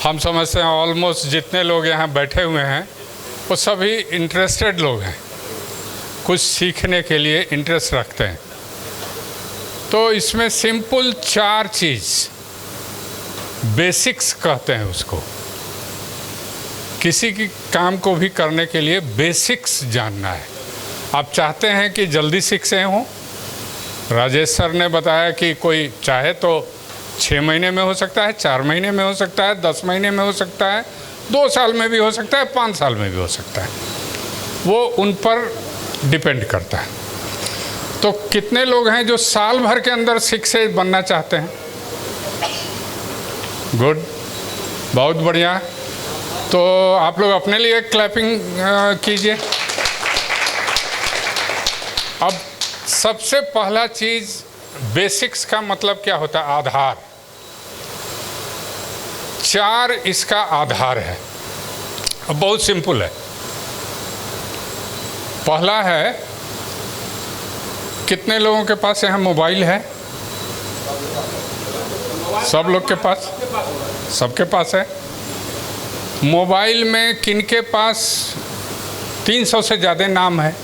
हम समझते हैं ऑलमोस्ट जितने लोग यहाँ बैठे हुए हैं वो सभी इंटरेस्टेड लोग हैं, कुछ सीखने के लिए इंटरेस्ट रखते हैं। तो इसमें सिंपल 4 चीज़ बेसिक्स कहते हैं उसको। किसी की काम को भी करने के लिए बेसिक्स जानना है। आप चाहते हैं कि जल्दी सीख से हों। राजेश सर ने बताया कि कोई चाहे तो 6 महीने में हो सकता है, 4 महीने में हो सकता है, 10 महीने में हो सकता है, 2 साल में भी हो सकता है, 5 साल में भी हो सकता है। वो उन पर डिपेंड करता है। तो कितने लोग हैं जो साल भर के अंदर सीख से बनना चाहते हैं? गुड, बहुत बढ़िया। तो आप लोग अपने लिए क्लैपिंग कीजिए। अब सबसे पहला चीज़ बेसिक्स का मतलब क्या होता है? आधार। 4 इसका आधार है। अब बहुत सिंपल है। पहला है, कितने लोगों के पास यहाँ मोबाइल है? सब लोग के पास, सबके पास है। मोबाइल में किनके पास 300 से ज़्यादा नाम है?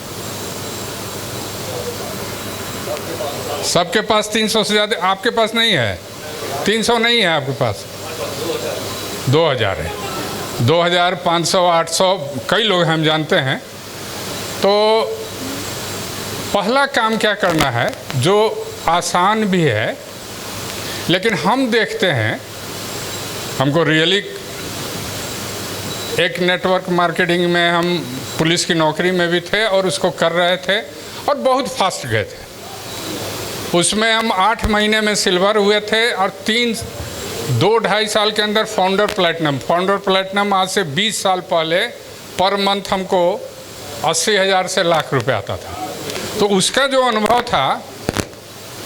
सबके पास 300 से ज़्यादा। आपके पास नहीं है? 300 नहीं है आपके पास? 2000 है। 2000, 500, 800 कई लोग हम जानते हैं। तो पहला काम क्या करना है, जो आसान भी है, लेकिन हम देखते हैं, हमको रियली एक नेटवर्क मार्केटिंग में हम पुलिस की नौकरी में भी थे और उसको कर रहे थे और बहुत फास्ट गए थे। उसमें हम 8 महीने में सिल्वर हुए थे और 2-2.5 साल के अंदर फाउंडर प्लेटिनम आज से 20 साल पहले पर मंथ हमको 80,000 से लाख रुपए आता था। तो उसका जो अनुभव था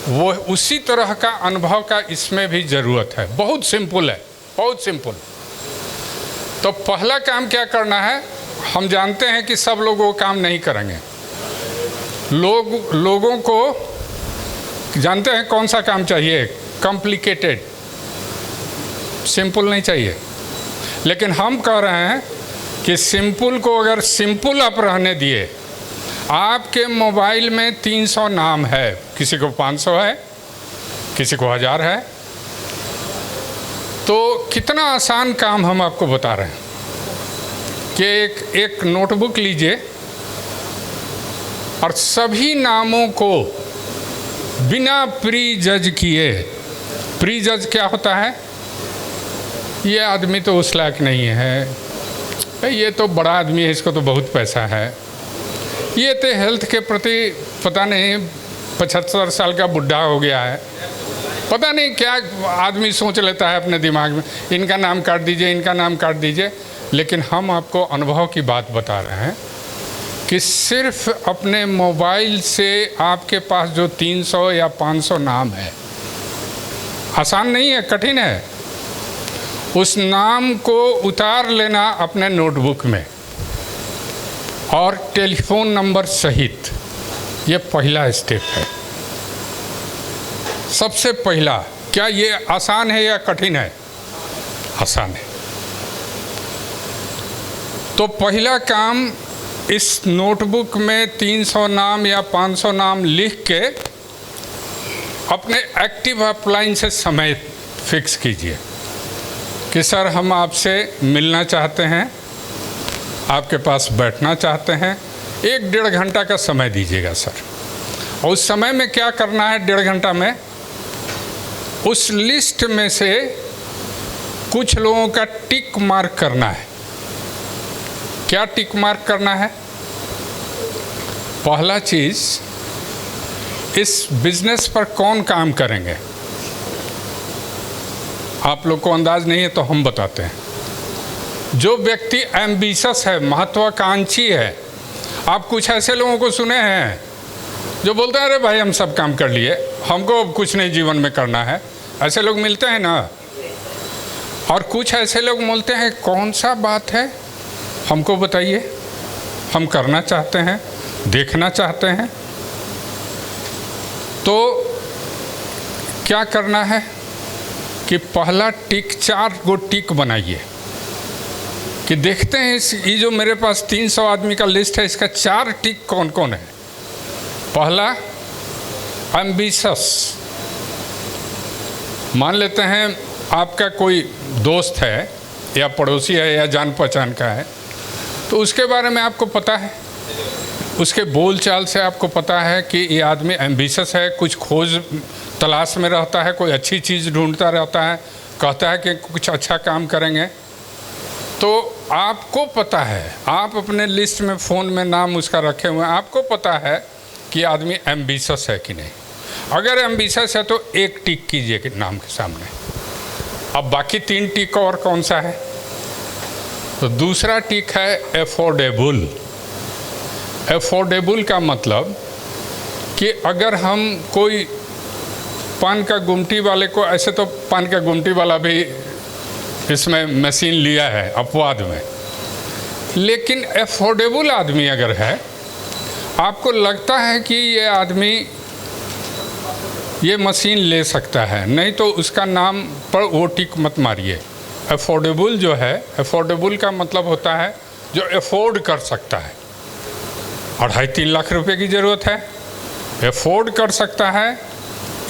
वो उसी तरह का अनुभव का इसमें भी ज़रूरत है। बहुत सिंपल है, बहुत सिंपल। तो पहला काम क्या करना है, हम जानते हैं कि सब लोग वो काम नहीं करेंगे। लोगों को जानते हैं कौन सा काम चाहिए, कॉम्प्लिकेटेड, सिंपल नहीं चाहिए। लेकिन हम कह रहे हैं कि सिंपल को अगर सिंपल आप रहने दिए, आपके मोबाइल में 300 नाम है, किसी को 500 है, किसी को 1000 है। तो कितना आसान काम हम आपको बता रहे हैं कि एक नोटबुक लीजिए और सभी नामों को बिना प्री जज किए, प्री जज क्या होता है? ये आदमी तो उस लायक नहीं है, ये तो बड़ा आदमी है, इसको तो बहुत पैसा है, ये तो हेल्थ के प्रति पता नहीं 75 साल का बुढ़ा हो गया है, पता नहीं क्या आदमी सोच लेता है अपने दिमाग में, इनका नाम काट दीजिए, इनका नाम काट दीजिए। लेकिन हम आपको अनुभव की बात बता रहे हैं कि सिर्फ अपने मोबाइल से आपके पास जो 300 या 500 नाम है, आसान नहीं है, कठिन है। उस नाम को उतार लेना अपने नोटबुक में और टेलीफोन नंबर सहित, ये पहला स्टेप है। सबसे पहला, क्या ये आसान है या कठिन है? आसान है। तो पहला काम, इस नोटबुक में 300 नाम या 500 नाम लिख के अपने एक्टिव अपलाइन से समय फिक्स कीजिए कि सर हम आपसे मिलना चाहते हैं, आपके पास बैठना चाहते हैं, 1-1.5 घंटा का समय दीजिएगा सर। और उस समय में क्या करना है? 1.5 घंटा में उस लिस्ट में से कुछ लोगों का टिक मार्क करना है। क्या टिक मार्क करना है? पहला चीज़, इस बिजनेस पर कौन काम करेंगे? आप लोग को अंदाज नहीं है तो हम बताते हैं। जो व्यक्ति एम्बिशस है, महत्वाकांक्षी है, आप कुछ ऐसे लोगों को सुने हैं जो बोलते हैं अरे भाई हम सब काम कर लिए, हमको अब कुछ नहीं जीवन में करना है। ऐसे लोग मिलते हैं ना। और कुछ ऐसे लोग बोलते हैं कौन सा बात है, हमको बताइए, हम करना चाहते हैं, देखना चाहते हैं। तो क्या करना है? कि पहला टिक 4 गो टिक बनाइए कि देखते हैं ये जो मेरे पास 300 आदमी का लिस्ट है, इसका 4 टिक कौन कौन है। पहला एम्बिशस। मान लेते हैं आपका कोई दोस्त है या पड़ोसी है या जान पहचान का है, तो उसके बारे में आपको पता है, उसके बोल चाल से आपको पता है कि ये आदमी एम्बिशस है, कुछ खोज तलाश में रहता है, कोई अच्छी चीज़ ढूंढता रहता है, कहता है कि कुछ अच्छा काम करेंगे। तो आपको पता है, आप अपने लिस्ट में फ़ोन में नाम उसका रखे हुए हैं, आपको पता है कि आदमी एम्बिशस है कि नहीं। अगर एम्बिशस है तो 1 टिक कीजिए नाम के सामने। अब बाकी 3 टिक और कौन सा है? तो दूसरा टिक है एफोर्डेबल। एफोर्डेबल का मतलब कि अगर हम कोई पान का गुमटी वाले को, ऐसे तो पान का गुमटी वाला भी इसमें मशीन लिया है अपवाद में, लेकिन एफोर्डेबल आदमी अगर है, आपको लगता है कि ये आदमी ये मशीन ले सकता है, नहीं तो उसका नाम पर वो टिक मत मारिए। एफोर्डेबल जो है, एफोर्डेबल का मतलब होता है जो एफोर्ड कर सकता है। 2.5-3 लाख रुपए की ज़रूरत है, एफोर्ड कर सकता है,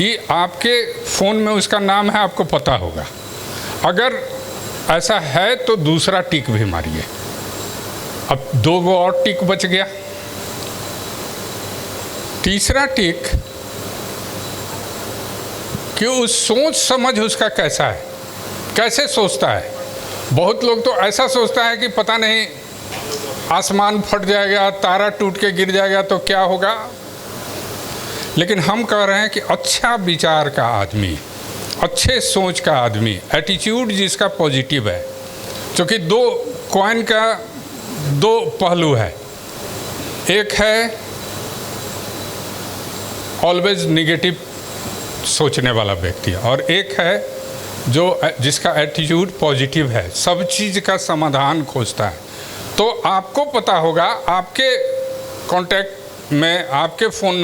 ये आपके फ़ोन में उसका नाम है, आपको पता होगा। अगर ऐसा है तो दूसरा टिक भी मारिए। अब 2 गो और टिक बच गया। तीसरा टिक कि उस सोच समझ उसका कैसा है, कैसे सोचता है। बहुत लोग तो ऐसा सोचता है कि पता नहीं आसमान फट जाएगा, तारा टूट के गिर जाएगा तो क्या होगा। लेकिन हम कह रहे हैं कि अच्छा विचार का आदमी, अच्छे सोच का आदमी, एटीट्यूड जिसका पॉजिटिव है, क्योंकि 2 कॉइन का 2 पहलू है। एक है ऑलवेज निगेटिव सोचने वाला व्यक्ति, और एक है जो जिसका एटीट्यूड पॉजिटिव है, सब चीज़ का समाधान खोजता है। तो आपको पता होगा, आपके कांटेक्ट में, आपके फ़ोन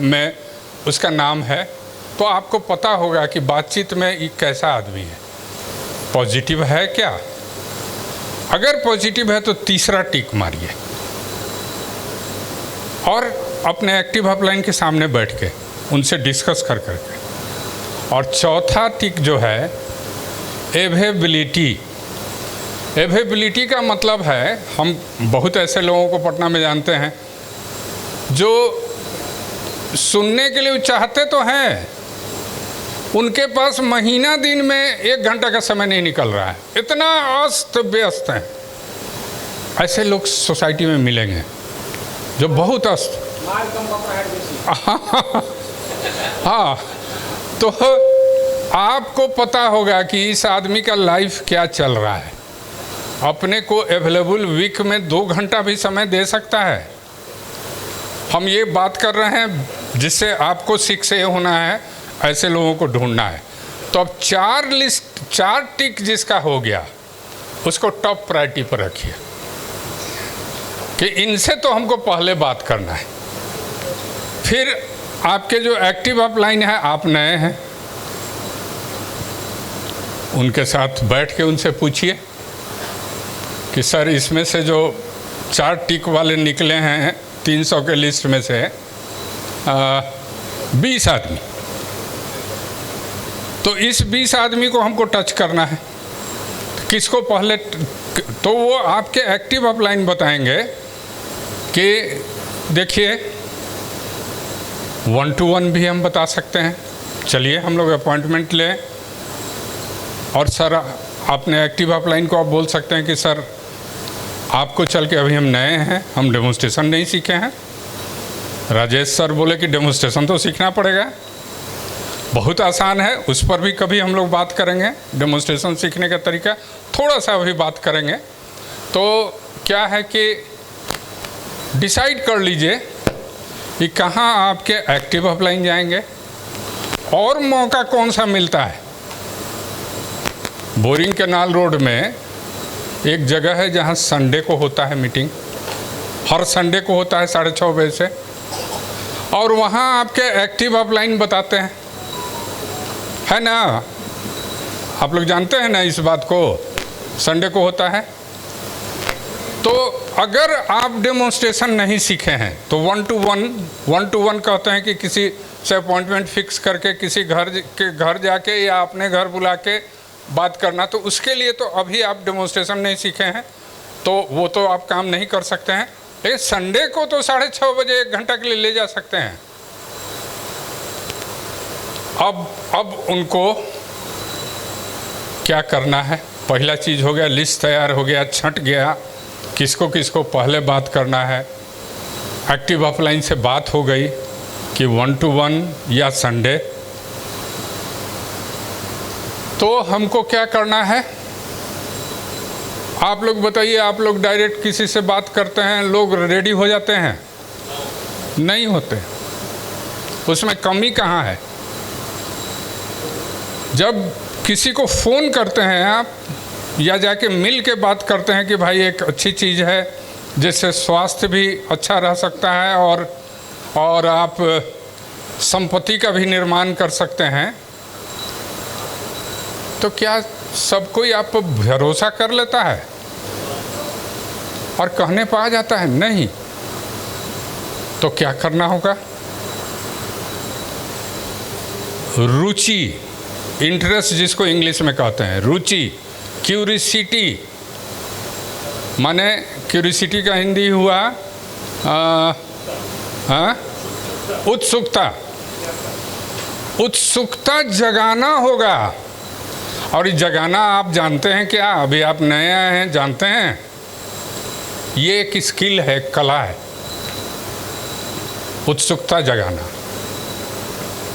में उसका नाम है, तो आपको पता होगा कि बातचीत में ये कैसा आदमी है, पॉजिटिव है क्या। अगर पॉजिटिव है तो तीसरा टिक मारिए और अपने एक्टिव अपलाइन के सामने बैठ के उनसे डिस्कस कर करके। और चौथा टिक जो है एवेबिलिटी। एवेबिलिटी का मतलब है, हम बहुत ऐसे लोगों को पटना में जानते हैं जो सुनने के लिए चाहते तो हैं, उनके पास महीना दिन में 1 घंटा का समय नहीं निकल रहा है, इतना अस्त व्यस्त हैं। ऐसे लोग सोसाइटी में मिलेंगे जो बहुत अस्त। हाँ, तो आपको पता होगा कि इस आदमी का लाइफ क्या चल रहा है। अपने को अवेलेबल वीक में 2 घंटा भी समय दे सकता है। हम ये बात कर रहे हैं जिससे आपको सीख से होना है, ऐसे लोगों को ढूंढना है। तो अब 4 टिक जिसका हो गया, उसको टॉप प्रायोरिटी पर रखिए कि इनसे तो हमको पहले बात करना है। फिर आपके जो एक्टिव अपलाइन है, आप नए हैं, उनके साथ बैठ के उनसे पूछिए कि सर इसमें से जो 4 टिक वाले निकले हैं 300 के लिस्ट में से 20 आदमी, तो इस 20 आदमी को हमको टच करना है, किसको पहले। तो वो आपके एक्टिव अपलाइन बताएंगे कि देखिए 1-to-1 भी हम बता सकते हैं, चलिए हम लोग अपॉइंटमेंट लें। और सर आपने एक्टिव अपलाइन को आप बोल सकते हैं कि सर आपको चल के अभी हम नए हैं, हम डेमोन्स्ट्रेशन नहीं सीखे हैं। राजेश सर बोले कि डेमोन्स्ट्रेशन तो सीखना पड़ेगा, बहुत आसान है, उस पर भी कभी हम लोग बात करेंगे। डेमोन्स्ट्रेशन सीखने का तरीका थोड़ा सा अभी बात करेंगे। तो क्या है कि डिसाइड कर लीजिए कि कहाँ आपके एक्टिव अपलाइन जाएंगे और मौका कौन सा मिलता है। बोरिंग कैनाल रोड में एक जगह है जहाँ संडे को होता है मीटिंग, हर संडे को होता है 6:30 बजे से, और वहाँ आपके एक्टिव अपलाइन बताते हैं, है ना। आप लोग जानते हैं ना इस बात को, संडे को होता है। तो अगर आप डेमोन्स्ट्रेशन नहीं सीखे हैं तो 1-to-1 कहते हैं कि किसी से अपॉइंटमेंट फिक्स करके किसी घर जाके या अपने घर बुला के बात करना, तो उसके लिए तो अभी आप डेमोन्स्ट्रेशन नहीं सीखे हैं तो वो तो आप काम नहीं कर सकते हैं। लेकिन संडे को तो 6:30 बजे 1 घंटा के लिए ले जा सकते हैं। अब उनको क्या करना है, पहला चीज़ हो गया, लिस्ट तैयार हो गया, छंट गया किसको किसको पहले बात करना है। एक्टिव ऑफलाइन से बात हो गई कि 1-to-1 या संडे। तो हमको क्या करना है, आप लोग बताइए। आप लोग डायरेक्ट किसी से बात करते हैं, लोग रेडी हो जाते हैं? नहीं होते। उसमें कमी कहाँ है? जब किसी को फ़ोन करते हैं आप या जाके मिल के बात करते हैं कि भाई एक अच्छी चीज़ है जिससे स्वास्थ्य भी अच्छा रह सकता है और आप संपत्ति का भी निर्माण कर सकते हैं, तो क्या सब कोई आप पर भरोसा कर लेता है और कहने पर आ जाता है? नहीं। तो क्या करना होगा? रुचि, इंटरेस्ट जिसको इंग्लिश में कहते हैं, रुचि, क्यूरिसिटी, माने क्यूरिसिटी का हिंदी हुआ उत्सुकता। उत्सुकता जगाना होगा। और ये जगाना आप जानते हैं क्या? अभी आप नए आए हैं, जानते हैं? ये एक स्किल है, कला है, उत्सुकता जगाना।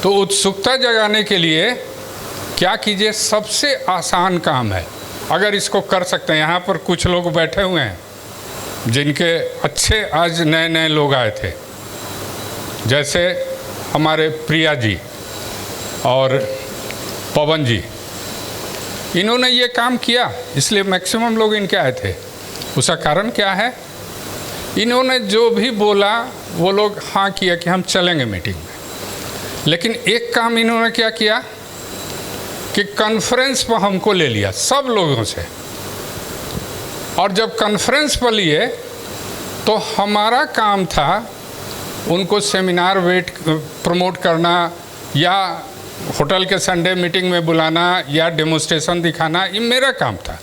तो उत्सुकता जगाने के लिए क्या कीजिए? सबसे आसान काम है, अगर इसको कर सकते हैं। यहाँ पर कुछ लोग बैठे हुए हैं जिनके अच्छे आज नए नए लोग आए थे, जैसे हमारे प्रिया जी और पवन जी। इन्होंने ये काम किया, इसलिए मैक्सिमम लोग इनके आए थे। उसका कारण क्या है? इन्होंने जो भी बोला वो लोग हाँ किया कि हम चलेंगे मीटिंग में। लेकिन एक काम इन्होंने क्या किया कि कॉन्फ्रेंस पर हमको ले लिया सब लोगों से। और जब कॉन्फ्रेंस पर लिए तो हमारा काम था उनको सेमिनार प्रमोट करना या होटल के संडे मीटिंग में बुलाना या डेमोन्स्ट्रेशन दिखाना, ये मेरा काम था।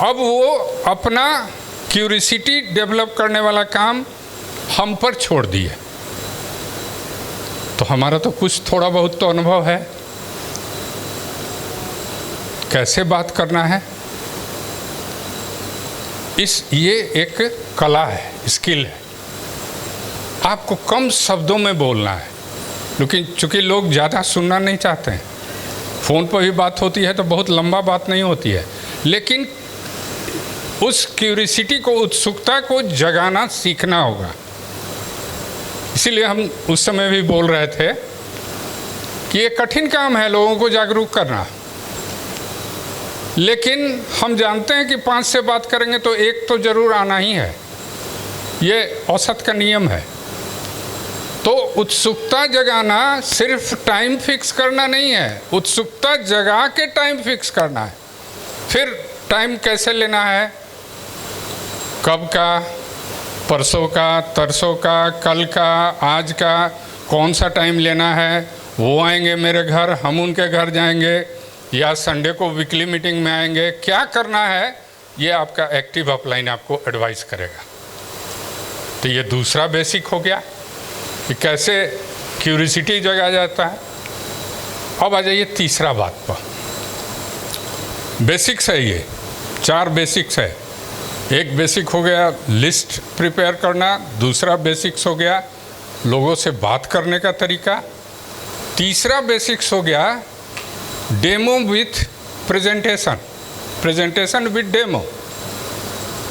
अब वो अपना क्यूरियोसिटी डेवलप करने वाला काम हम पर छोड़ दिए। तो हमारा तो कुछ थोड़ा बहुत तो अनुभव है, कैसे बात करना है। ये एक कला है, स्किल है। आपको कम शब्दों में बोलना है, लेकिन चूँकि लोग ज़्यादा सुनना नहीं चाहते हैं, फ़ोन पर भी बात होती है तो बहुत लंबा बात नहीं होती है, लेकिन उस क्यूरियोसिटी को, उत्सुकता को जगाना सीखना होगा। इसीलिए हम उस समय भी बोल रहे थे कि ये कठिन काम है लोगों को जागरूक करना, लेकिन हम जानते हैं कि 5 से बात करेंगे तो 1 तो ज़रूर आना ही है, ये औसत का नियम है। तो उत्सुकता जगाना सिर्फ टाइम फिक्स करना नहीं है, उत्सुकता जगा के टाइम फिक्स करना है। फिर टाइम कैसे लेना है, कब का, परसों का, तरसों का, कल का, आज का, कौन सा टाइम लेना है। वो आएंगे मेरे घर, हम उनके घर जाएंगे, या संडे को वीकली मीटिंग में आएंगे। क्या करना है ये आपका एक्टिव अपलाइन आपको एडवाइस करेगा। तो ये दूसरा बेसिक हो गया कि कैसे क्यूरियोसिटी जगाया जाता है। अब आ जाइए तीसरा बात पर। बेसिक्स है, ये 4 बेसिक्स है। एक बेसिक हो गया लिस्ट प्रिपेयर करना, दूसरा बेसिक्स हो गया लोगों से बात करने का तरीका, तीसरा बेसिक्स हो गया demo with presentation, presentation with demo.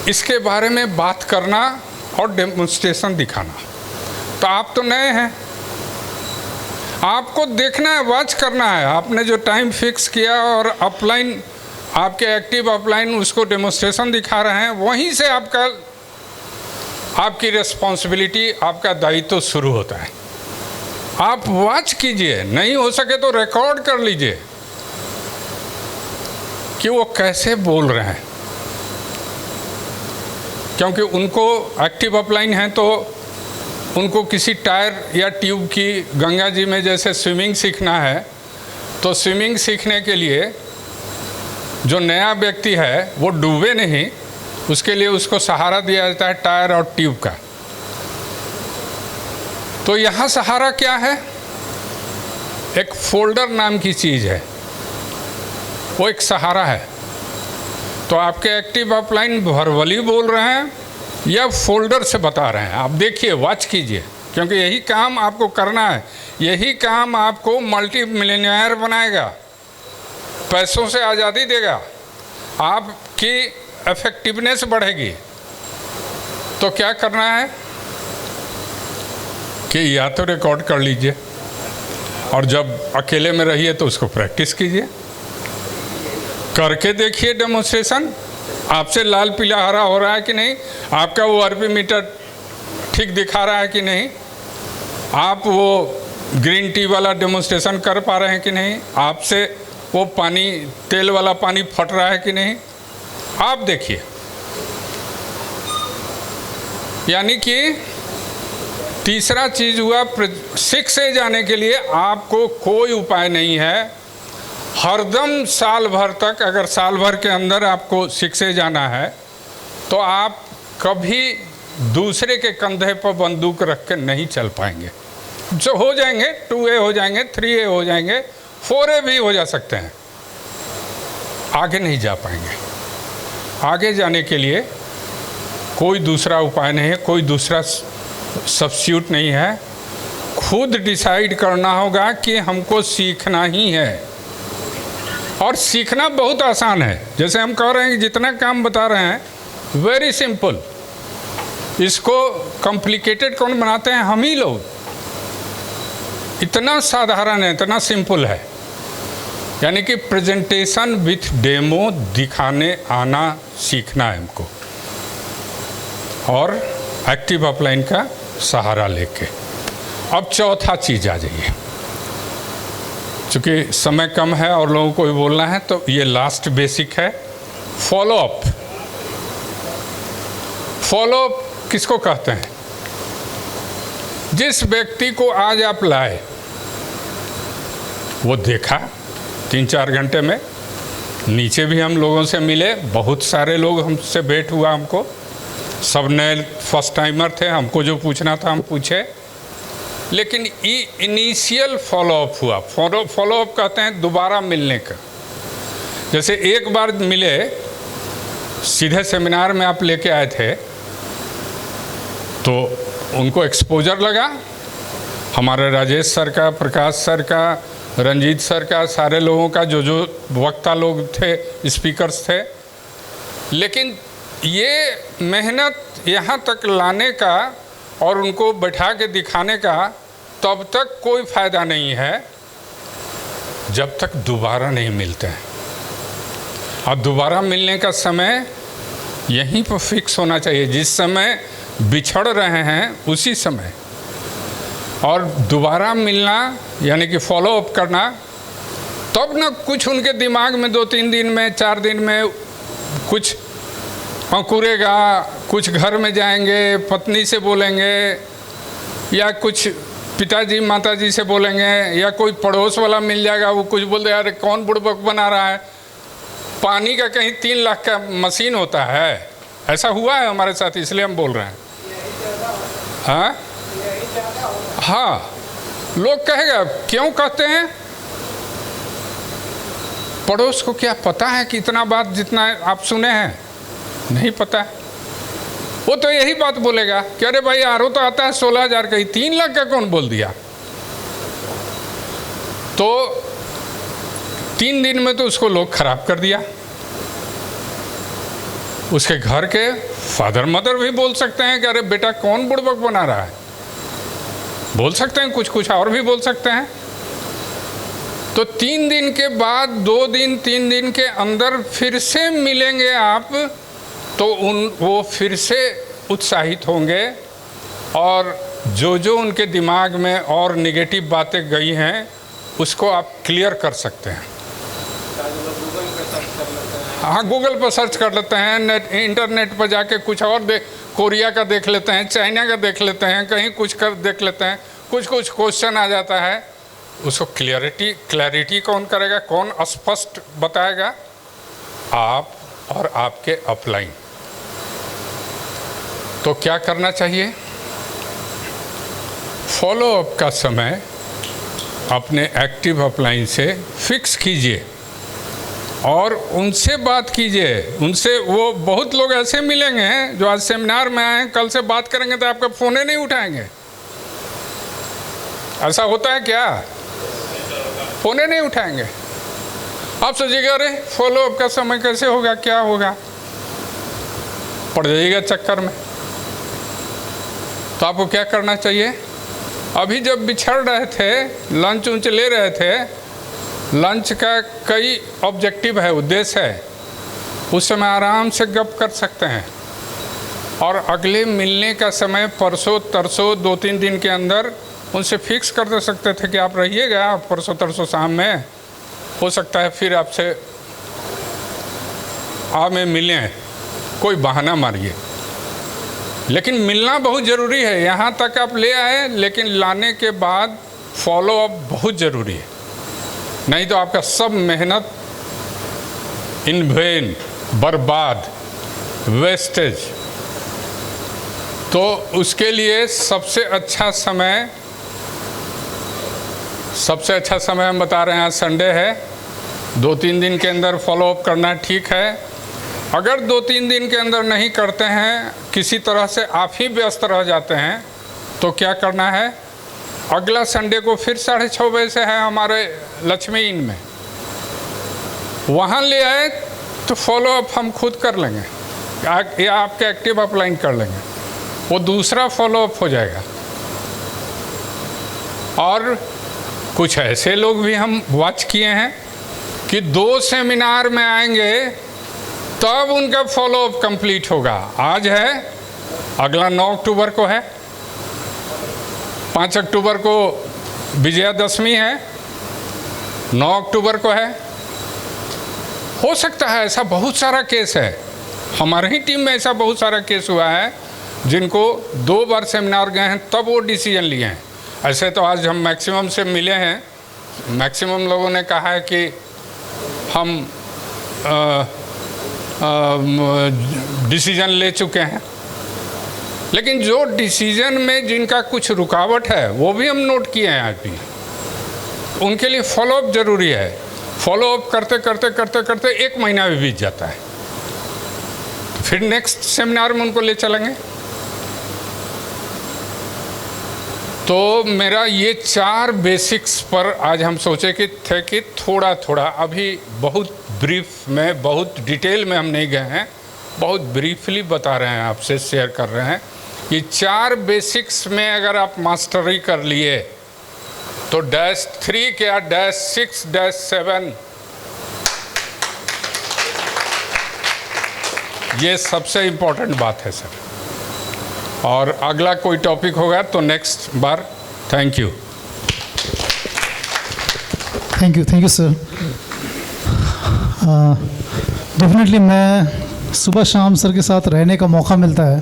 इसके बारे में बात करना और डेमोन्स्ट्रेशन दिखाना। तो आप तो नए हैं, आपको देखना है, वॉच करना है। आपने जो टाइम फिक्स किया और अपलाइन, आपके एक्टिव अपलाइन उसको डेमोन्स्ट्रेशन दिखा रहे हैं, वहीं से आपकी रिस्पॉन्सिबिलिटी, आपका दायित्व शुरू होता है। आप वॉच कीजिए, नहीं हो सके तो रिकॉर्ड कर लीजिए। कि वो कैसे बोल रहे हैं, क्योंकि उनको एक्टिव अपलाइन है तो उनको किसी टायर या ट्यूब की, गंगा जी में जैसे स्विमिंग सीखना है तो स्विमिंग सीखने के लिए जो नया व्यक्ति है वो डूबे नहीं, उसके लिए उसको सहारा दिया जाता है टायर और ट्यूब का। तो यहाँ सहारा क्या है? एक फोल्डर नाम की चीज़ है, वो एक सहारा है। तो आपके एक्टिव अपलाइन वर्बली बोल रहे हैं या फोल्डर से बता रहे हैं, आप देखिए, वॉच कीजिए, क्योंकि यही काम आपको करना है, यही काम आपको मल्टी मिलियनेयर बनाएगा, पैसों से आज़ादी देगा, आपकी इफेक्टिवनेस बढ़ेगी। तो क्या करना है कि या तो रिकॉर्ड कर लीजिए और जब अकेले में रहिए तो उसको प्रैक्टिस कीजिए, करके देखिए डेमोन्स्ट्रेशन, आपसे लाल पीला हरा हो रहा है कि नहीं, आपका वो आरपी मीटर ठीक दिखा रहा है कि नहीं, आप वो ग्रीन टी वाला डेमोन्स्ट्रेशन कर पा रहे हैं कि नहीं, आपसे वो पानी, तेल वाला पानी फट रहा है कि नहीं, आप देखिए। यानी कि तीसरा चीज़ हुआ, सीख से जाने के लिए आपको कोई उपाय नहीं है। हरदम साल भर तक, अगर साल भर के अंदर आपको सीख से जाना है तो आप कभी दूसरे के कंधे पर बंदूक रख के नहीं चल पाएंगे। जो हो जाएंगे 2A हो जाएंगे, 3A हो जाएंगे, 4A भी हो जा सकते हैं, आगे नहीं जा पाएंगे। आगे जाने के लिए कोई दूसरा उपाय नहीं है, कोई दूसरा सब्स्टिट्यूट नहीं है। खुद डिसाइड करना होगा कि हमको सीखना ही है, और सीखना बहुत आसान है। जैसे हम कह रहे हैं कि जितना काम बता रहे हैं वेरी सिंपल, इसको कॉम्प्लिकेटेड कौन बनाते हैं? हम ही लोग। इतना साधारण है, इतना सिंपल है। यानी कि प्रेजेंटेशन विथ डेमो दिखाने आना सीखना है हमको, और एक्टिव अपलाइन का सहारा लेके। अब चौथा चीज़ आ जाइए, चूँकि समय कम है और लोगों को भी बोलना है, तो ये लास्ट बेसिक है, फॉलो अप। फॉलो अप किसको कहते हैं? जिस व्यक्ति को आज आप लाए, वो देखा 3-4 घंटे में, नीचे भी हम लोगों से मिले, बहुत सारे लोग हमसे भेंट हुआ, हमको सब नए फर्स्ट टाइमर थे, हमको जो पूछना था हम पूछे, लेकिन इनिशियल फॉलोअप हुआ। फॉलोअप कहते हैं दोबारा मिलने का। जैसे एक बार मिले, सीधे सेमिनार में आप लेके आए थे तो उनको एक्सपोजर लगा, हमारे राजेश सर का, प्रकाश सर का, रंजीत सर का, सारे लोगों का, जो वक्ता लोग थे, स्पीकर्स थे। लेकिन ये मेहनत यहाँ तक लाने का और उनको बैठा के दिखाने का तब तक कोई फ़ायदा नहीं है जब तक दोबारा नहीं मिलते हैं। और दोबारा मिलने का समय यहीं पर फिक्स होना चाहिए, जिस समय बिछड़ रहे हैं उसी समय। और दोबारा मिलना यानी कि फॉलो अप करना, तब ना कुछ उनके दिमाग में 2-3 दिन में, 4 दिन में कुछ अंकुरेगा, कुछ घर में जाएंगे, पत्नी से बोलेंगे, या कुछ पिताजी माताजी से बोलेंगे, या कोई पड़ोस वाला मिल जाएगा, वो कुछ बोल दे, अरे कौन बुड़बक बना रहा है, पानी का कहीं 3 लाख का मशीन होता है। ऐसा हुआ है हमारे साथ, इसलिए हम बोल रहे हैं। हाँ, लोग कहेगा, क्यों कहते हैं? पड़ोस को क्या पता है कि इतना बात जितना आप सुने हैं? नहीं पता। वो तो यही बात बोलेगा कि अरे भाई आरओ तो आता है 16,000 का ही, 3 लाख का कौन बोल दिया? तो 3 दिन में तो उसको लोग खराब कर दिया। उसके घर के फादर मदर भी बोल सकते हैं कि अरे बेटा कौन बुड़बक बना रहा है, बोल सकते हैं, कुछ और भी बोल सकते हैं। तो 3 दिन के बाद, 2 दिन 3 दिन के अंदर फिर से मिलेंगे आप, तो वो फिर से उत्साहित होंगे, और जो उनके दिमाग में और नेगेटिव बातें गई हैं उसको आप क्लियर कर सकते हैं। हाँ, गूगल पर सर्च कर लेते हैं, इंटरनेट पर जाके कुछ और कोरिया का देख लेते हैं, चाइना का देख लेते हैं, कहीं कुछ कर देख लेते हैं, कुछ क्वेश्चन आ जाता है, उसको क्लैरिटी कौन करेगा, कौन स्पष्ट बताएगा? आप और आपके अपलाइन। तो क्या करना चाहिए? फॉलो अप का समय अपने एक्टिव अपलाइन से फिक्स कीजिए और उनसे बात कीजिए। उनसे, वो बहुत लोग ऐसे मिलेंगे जो आज सेमिनार में आए, कल से बात करेंगे तो आपका फ़ोन ही नहीं उठाएंगे। ऐसा होता है क्या? फ़ोन ही नहीं उठाएंगे। आप सोचिएगा, अरे फॉलो अप का समय कैसे होगा, क्या होगा, पड़ जाइएगा चक्कर में। तो आपको क्या करना चाहिए? अभी जब बिछड़ रहे थे, लंच उंच ले रहे थे, लंच का कई ऑब्जेक्टिव है, उद्देश्य है, उस समय आराम से गप कर सकते हैं और अगले मिलने का समय परसों तरसों 2-3 दिन के अंदर उनसे फिक्स कर दे सकते थे कि आप रहिएगा परसों तरसों शाम में, हो सकता है फिर आपसे में मिलें, कोई बहाना मारिए। लेकिन मिलना बहुत ज़रूरी है। यहाँ तक आप ले आए, लेकिन लाने के बाद फॉलो अप बहुत ज़रूरी है, नहीं तो आपका सब मेहनत इन वेन, बर्बाद, वेस्टेज। तो उसके लिए सबसे अच्छा समय हम बता रहे हैं, आज संडे है, 2-3 दिन के अंदर फॉलो अप करना ठीक है। अगर 2-3 दिन के अंदर नहीं करते हैं, किसी तरह से आप ही व्यस्त रह जाते हैं, तो क्या करना है? अगला संडे को फिर 6:30 बजे से है हमारे लक्ष्मी इन में, वहाँ ले आए तो फॉलो अप हम खुद कर लेंगे या आपके एक्टिव अपलाइन कर लेंगे, वो दूसरा फॉलो अप हो जाएगा। और कुछ ऐसे लोग भी हम वॉच किए हैं कि 2 सेमिनार में आएंगे तब उनका फॉलो अप कंप्लीट होगा। आज है, अगला 9 अक्टूबर को है, 5 अक्टूबर को विजयादशमी है, 9 अक्टूबर को है। हो सकता है ऐसा बहुत सारा केस है, हमारे ही टीम में ऐसा बहुत सारा केस हुआ है जिनको 2 बार सेमिनार गए हैं तब वो डिसीजन लिए हैं। ऐसे तो आज हम मैक्सिमम से मिले हैं, मैक्सिमम लोगों ने कहा है कि हम डिसीजन ले चुके हैं। लेकिन जो डिसीजन में जिनका कुछ रुकावट है वो भी हम नोट किए हैं आज भी, उनके लिए फॉलो अप ज़रूरी है। फॉलो अप करते करते करते करते 1 महीना भी बीत जाता है, तो फिर नेक्स्ट सेमिनार में उनको ले चलेंगे। तो मेरा ये 4 बेसिक्स पर आज हम सोचे कि थोड़ा थोड़ा, अभी बहुत ब्रीफ में, बहुत डिटेल में हम नहीं गए हैं, बहुत ब्रीफली बता रहे हैं, आपसे शेयर कर रहे हैं। ये 4 बेसिक्स में अगर आप मास्टरी कर लिए तो -3 क्या -6 -7 ये सबसे इम्पोर्टेंट बात है सर। और अगला कोई टॉपिक होगा तो next bar. Thank you sir. Definitely मैं सुबह शाम सर के साथ रहने का मौका मिलता है।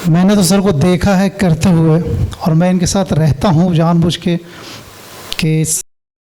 मैंने तो सर को देखा है करते हुए, और मैं इनके साथ रहता हूँ जानबूझ के कि